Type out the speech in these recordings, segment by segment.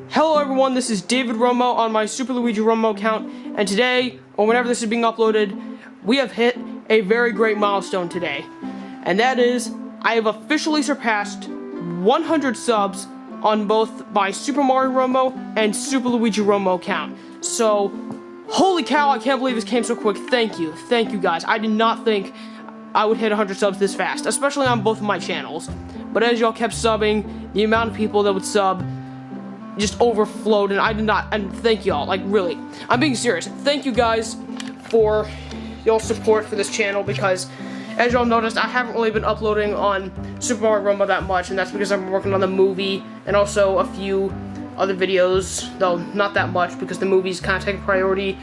Hello everyone, this is David Romo on my Super Luigi Romo account, and today, or whenever this is being uploaded, we have hit a very great milestone today. And that is, I have officially surpassed 100 subs on both my Super Mario Romo and Super Luigi Romo account. So, holy cow, I can't believe this came so quick. Thank you guys. I did not think I would hit 100 subs this fast, especially on both of my channels. But as y'all kept subbing, the amount of people that would sub just overflowed, and I did not, and thank y'all, like really, I'm being serious. Thank you guys for y'all's support for this channel, because as y'all noticed, I haven't really been uploading on Super Mario Romo that much, and that's because I'm working on the movie and also a few other videos, though not that much because the movie's kind of taking priority.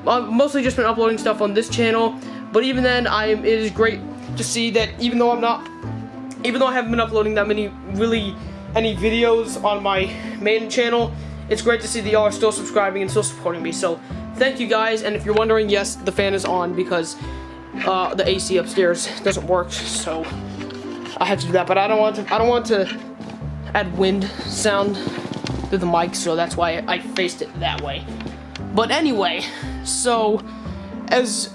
I've mostly just been uploading stuff on this channel, but even then, it is great to see that even though I haven't been uploading that many any videos on my main channel, it's great to see that y'all are still subscribing and still supporting me. So thank you guys. And if you're wondering, yes, the fan is on because the AC upstairs doesn't work, so I had to do that. But I don't want to add wind sound through the mic, so that's why I faced it that way. But anyway, so as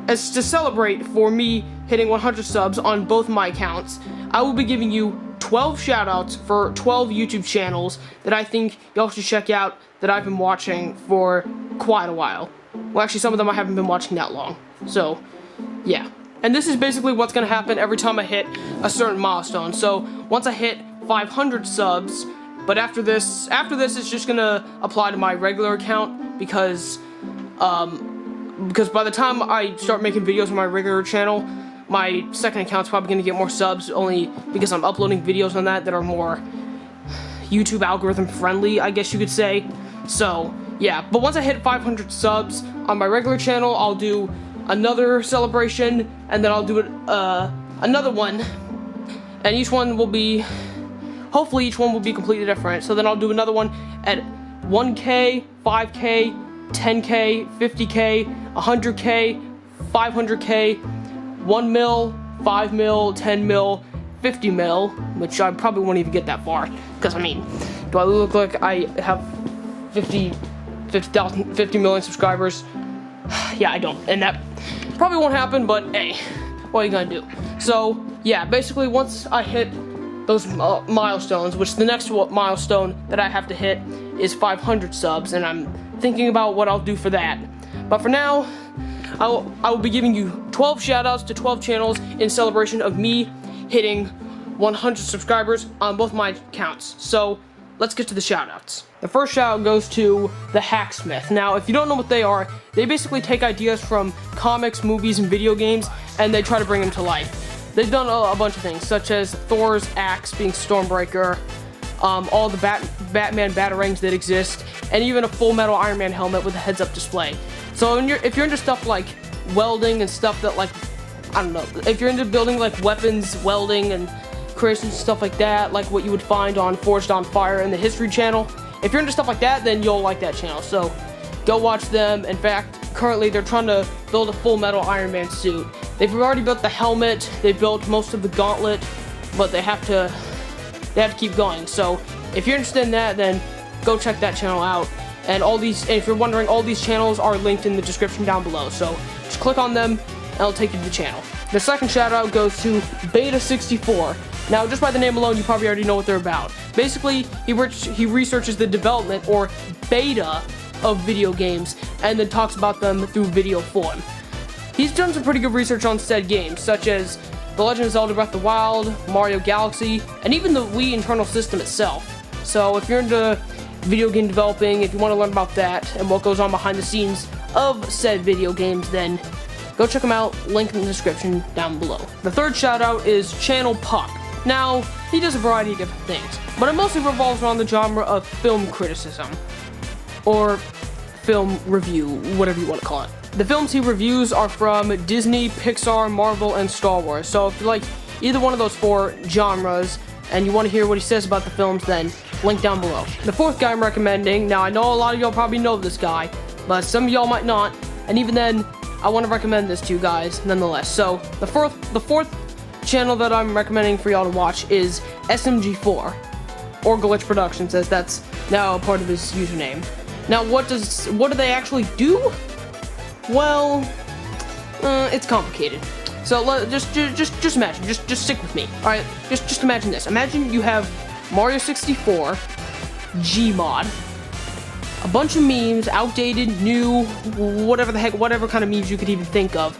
to celebrate for me hitting 100 subs on both my accounts, I will be giving you 12 shoutouts for 12 YouTube channels that I think y'all should check out that I've been watching for quite a while. Well, actually, some of them I haven't been watching that long. So, yeah. And this is basically what's gonna happen every time I hit a certain milestone. So, once I hit 500 subs, but after this it's just gonna apply to my regular account because by the time I start making videos on my regular channel, my second account's probably going to get more subs, only because I'm uploading videos on that are more YouTube algorithm friendly, I guess you could say. So, yeah. But once I hit 500 subs on my regular channel, I'll do another celebration, and then I'll do another one. And hopefully each one will be completely different. So then I'll do another one at 1K, 5K, 10K, 50K, 100K, 500K, 1 mil, 5 mil, 10 mil, 50 mil, which I probably won't even get that far, because I mean, do I look like I have 50 million subscribers? Yeah, I don't, and that probably won't happen, but hey, what are you gonna do? So, yeah, basically once I hit those milestones, which the next milestone that I have to hit is 500 subs, and I'm thinking about what I'll do for that. But for now, I will be giving you 12 shoutouts to 12 channels in celebration of me hitting 100 subscribers on both my accounts. So, let's get to the shoutouts. The first shoutout goes to the Hacksmith. Now, if you don't know what they are, they basically take ideas from comics, movies, and video games, and they try to bring them to life. They've done a bunch of things, such as Thor's axe being Stormbreaker, all the Batman batarangs that exist, and even a Full Metal Iron Man helmet with a heads-up display. So if you're into stuff like welding and stuff that, like, I don't know, if you're into building like weapons, welding, and creations and stuff like that, like what you would find on Forged on Fire and the History channel, if you're into stuff like that, then you'll like that channel. So go watch them. In fact, currently they're trying to build a Full Metal Iron Man suit. They've already built the helmet, they built most of the gauntlet, but they have to keep going. So if you're interested in that, then go check that channel out. And if you're wondering, all these channels are linked in the description down below. So just click on them, and it'll take you to the channel. The second shout out goes to Beta64. Now, just by the name alone, you probably already know what they're about. Basically, he researches the development or beta of video games, and then talks about them through video form. He's done some pretty good research on said games, such as The Legend of Zelda Breath of the Wild, Mario Galaxy, and even the Wii internal system itself. So if you're into video game developing, if you want to learn about that and what goes on behind the scenes of said video games, then go check them out, link in the description down below. The third shout out is Channel Puck. Now, he does a variety of different things, but it mostly revolves around the genre of film criticism, or film review, whatever you want to call it. The films he reviews are from Disney, Pixar, Marvel, and Star Wars, so if you like either one of those four genres, and you want to hear what he says about the films, then link down below. The fourth guy I'm recommending, now I know a lot of y'all probably know this guy, but some of y'all might not, and even then, I want to recommend this to you guys nonetheless. So, the fourth channel that I'm recommending for y'all to watch is SMG4. or Glitch Productions, as that's now a part of his username. Now, what do they actually do? Well, it's complicated. So just imagine, just stick with me. All right, just imagine this. Imagine you have Mario 64, Gmod, a bunch of memes, outdated, new, whatever the heck, whatever kind of memes you could even think of,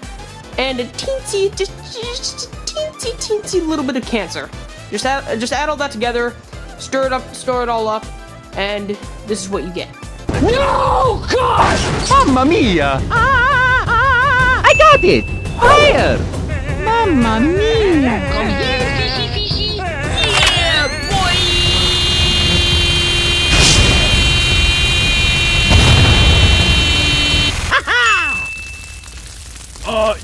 and a teensy, just teensy little bit of cancer. Just add all that together, stir it all up, and this is what you get. No! Gosh! Mamma mia! I got it! Fire! Mamma mia! Come here, fishy! Yeah, boy!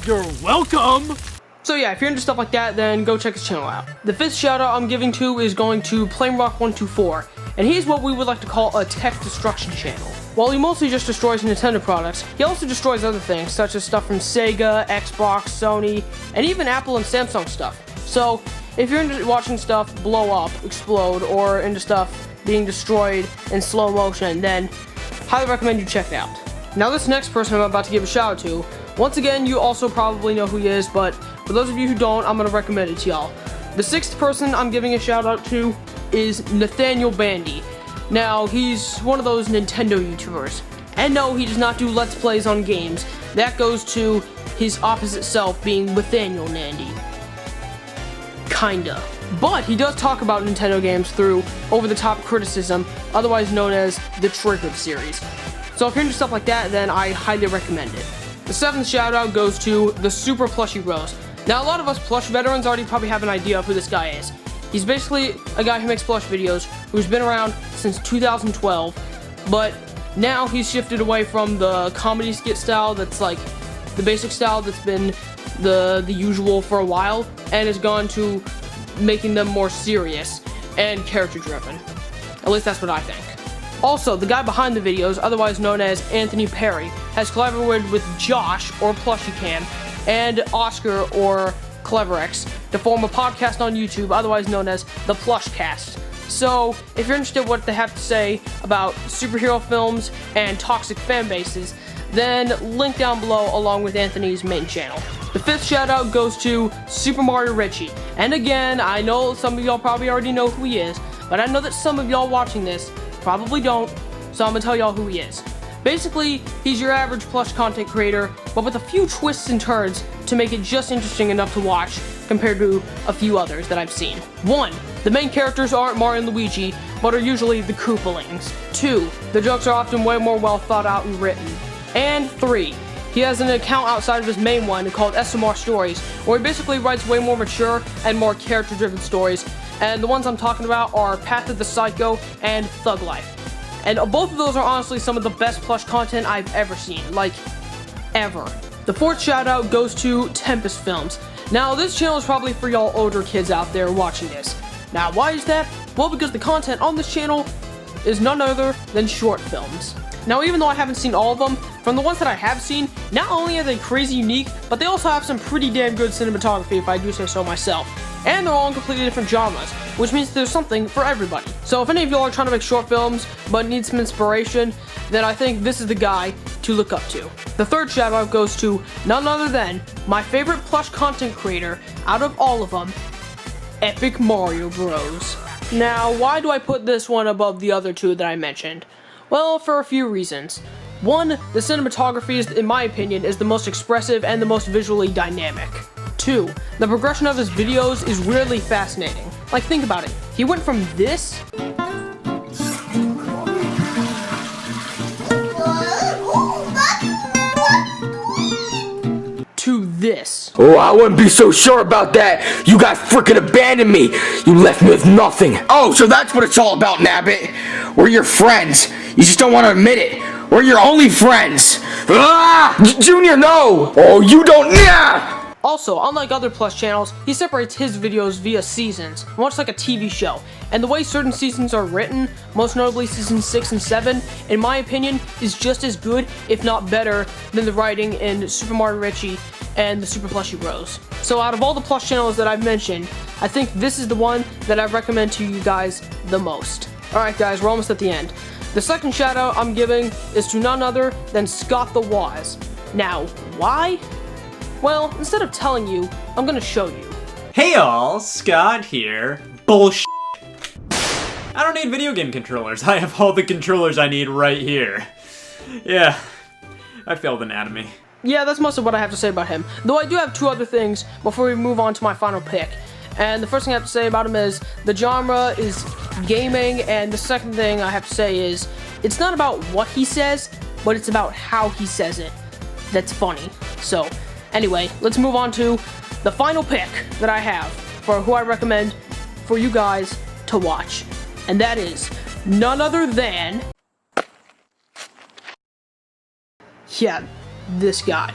You're welcome! So yeah, if you're into stuff like that, then go check his channel out. The fifth shoutout I'm giving to is going to PlaneRock124, and he's what we would like to call a tech destruction channel. While he mostly just destroys Nintendo products, he also destroys other things, such as stuff from Sega, Xbox, Sony, and even Apple and Samsung stuff. So, if you're into watching stuff blow up, explode, or into stuff being destroyed in slow motion, then highly recommend you check it out. Now this next person I'm about to give a shout out to, once again, you also probably know who he is, but for those of you who don't, I'm going to recommend it to y'all. The sixth person I'm giving a shout out to is Nathaniel Bandy. Now, he's one of those Nintendo YouTubers. And no, he does not do Let's Plays on games. That goes to his opposite self being Nathaniel Nandy. Kinda. But he does talk about Nintendo games through over-the-top criticism, otherwise known as the Triggered series. So if you're into stuff like that, then I highly recommend it. The seventh shoutout goes to TheSuperplushybros. Now, a lot of us plush veterans already probably have an idea of who this guy is. He's basically a guy who makes plush videos, who's been around since 2012, but now he's shifted away from the comedy skit style that's like the basic style that's been the usual for a while, and has gone to making them more serious and character driven. At least that's what I think. Also, the guy behind the videos, otherwise known as Anthony Perry, has collaborated with Josh, or PlushyCam, and Oscar, or CleverX, to form a podcast on YouTube, otherwise known as the PlushCast. So, if you're interested in what they have to say about superhero films and toxic fan bases, then link down below along with Anthony's main channel. The fifth shoutout goes to SuperMarioRichie. And again, I know some of y'all probably already know who he is, but I know that some of y'all watching this probably don't, so I'm gonna tell y'all who he is. Basically, he's your average plush content creator, but with a few twists and turns to make it just interesting enough to watch compared to a few others that I've seen. 1. The main characters aren't Mario and Luigi, but are usually the Koopalings. 2. The jokes are often way more well thought out and written. And 3. He has an account outside of his main one called SMR Stories, where he basically writes way more mature and more character-driven stories, and the ones I'm talking about are Path of the Psycho and Thug Life. And both of those are honestly some of the best plush content I've ever seen, like, ever. The fourth shoutout goes to Tempest Films. Now, this channel is probably for y'all older kids out there watching this. Now, why is that? Well, because the content on this channel is none other than short films. Now, even though I haven't seen all of them, from the ones that I have seen, not only are they crazy unique, but they also have some pretty damn good cinematography, if I do say so myself. And they're all in completely different genres, which means there's something for everybody. So if any of y'all are trying to make short films, but need some inspiration, then I think this is the guy to look up to. The third shoutout goes to none other than my favorite plush content creator out of all of them, EpicMarioBros. Now, why do I put this one above the other two that I mentioned? Well, for a few reasons. 1, the cinematography, is, in my opinion, is the most expressive and the most visually dynamic. 2, the progression of his videos is weirdly fascinating. Like, think about it. He went from this to this. Oh, I wouldn't be so sure about that. You guys freaking abandoned me. You left me with nothing. Oh, so that's what it's all about, Nabbit. We're your friends. You just don't want to admit it. We're your only friends. Ah! Junior, no! Oh, you don't. Nah! Also, unlike other plush channels, he separates his videos via seasons, much like a TV show. And the way certain seasons are written, most notably seasons 6 and 7, in my opinion, is just as good, if not better, than the writing in SuperMarioRichie and the SuperPlushybros. So out of all the Plush channels that I've mentioned, I think this is the one that I recommend to you guys the most. Alright guys, we're almost at the end. The second shout out I'm giving is to none other than Scott the Waz. Now, why? Well, instead of telling you, I'm gonna show you. Hey all, Scott here. Bullshit. I don't need video game controllers. I have all the controllers I need right here. Yeah, I failed anatomy. Yeah, that's most of what I have to say about him. Though I do have two other things before we move on to my final pick. And the first thing I have to say about him is the genre is gaming, and the second thing I have to say is it's not about what he says, but it's about how he says it. That's funny. So, anyway, let's move on to the final pick that I have for who I recommend for you guys to watch. And that is none other than... yeah, this guy.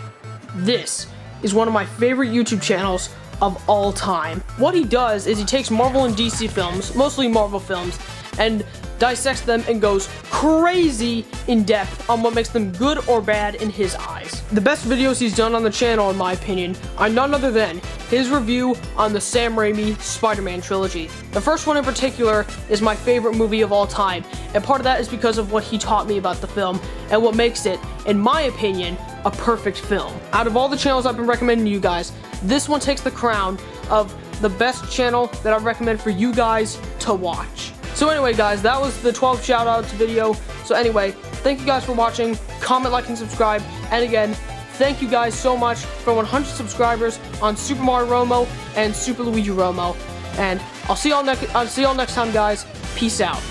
This is one of my favorite YouTube channels of all time. What he does is he takes Marvel and DC films, mostly Marvel films, and dissects them and goes crazy in depth on what makes them good or bad in his eyes. The best videos he's done on the channel, in my opinion, are none other than his review on the Sam Raimi Spider-Man trilogy. The first one in particular is my favorite movie of all time, and part of that is because of what he taught me about the film and what makes it, in my opinion, a perfect film. Out of all the channels I've been recommending to you guys, this one takes the crown of the best channel that I recommend for you guys to watch. So anyway guys, that was the 12 shoutouts video. So anyway, thank you guys for watching, comment, like, and subscribe, and again, thank you guys so much for 100 subscribers on Super Mario Romo and Super Luigi Romo, and I'll see y'all next time guys. Peace out.